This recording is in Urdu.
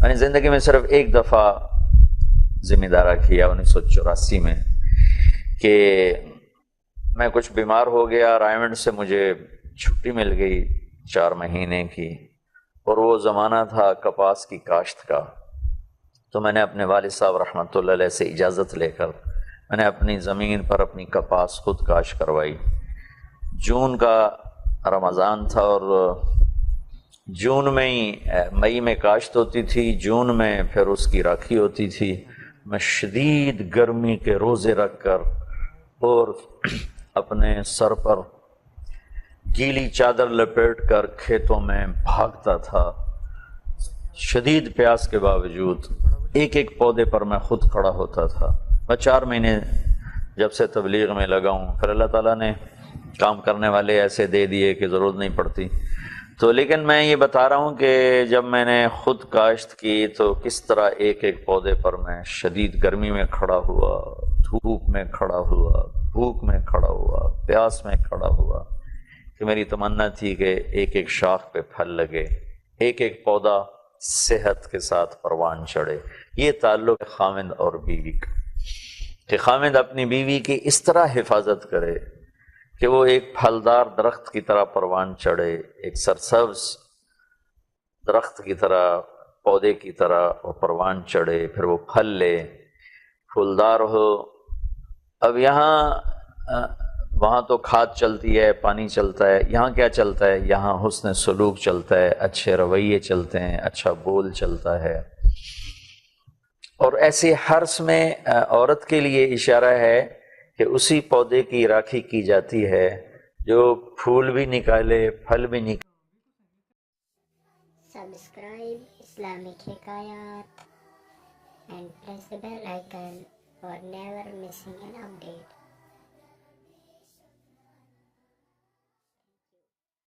میں نے زندگی میں صرف ایک دفعہ ذمہ دارہ کیا 1984 میں کہ میں کچھ بیمار ہو گیا، رائمنڈ سے مجھے چھٹی مل گئی 4 مہینے کی، اور وہ زمانہ تھا کپاس کی کاشت کا۔ تو میں نے اپنے والد صاحب رحمۃ اللہ علیہ سے اجازت لے کر میں نے اپنی زمین پر اپنی کپاس خود کاشت کروائی۔ جون کا رمضان تھا، اور جون میں ہی مئی میں کاشت ہوتی تھی، جون میں پھر اس کی راکھی ہوتی تھی۔ میں شدید گرمی کے روزے رکھ کر اور اپنے سر پر گیلی چادر لپیٹ کر کھیتوں میں بھاگتا تھا، شدید پیاس کے باوجود۔ ایک ایک پودے پر میں خود کھڑا ہوتا تھا۔ میں 4 مہینے جب سے تبلیغ میں لگا ہوں، پھر اللہ تعالیٰ نے کام کرنے والے ایسے دے دیے کہ ضرورت نہیں پڑتی۔ تو لیکن میں یہ بتا رہا ہوں کہ جب میں نے خود کاشت کی تو کس طرح ایک ایک پودے پر میں شدید گرمی میں کھڑا ہوا، دھوپ میں کھڑا ہوا، بھوک میں کھڑا ہوا، پیاس میں کھڑا ہوا، کہ میری تمنا تھی کہ ایک ایک شاخ پہ پھل لگے، ایک ایک پودا صحت کے ساتھ پروان چڑھے۔ یہ تعلق ہے خاوند اور بیوی کا، کہ خاوند اپنی بیوی کی اس طرح حفاظت کرے کہ وہ ایک پھلدار درخت کی طرح پروان چڑھے، ایک سرسبز درخت کی طرح، پودے کی طرح وہ پروان چڑھے، پھر وہ پھل لے، پھولدار ہو۔ اب وہاں تو کھاد چلتی ہے، پانی چلتا ہے، یہاں کیا چلتا ہے؟ یہاں حسن سلوک چلتا ہے، اچھے رویے چلتے ہیں، اچھا بول چلتا ہے۔ اور ایسے حرث میں عورت کے لیے اشارہ ہے کہ اسی پودے کی راکھی کی جاتی ہے جو پھول بھی نکالے، پھل بھی نکالے۔ Subscribe Islamic Hikayat and press the bell icon for never missing an update.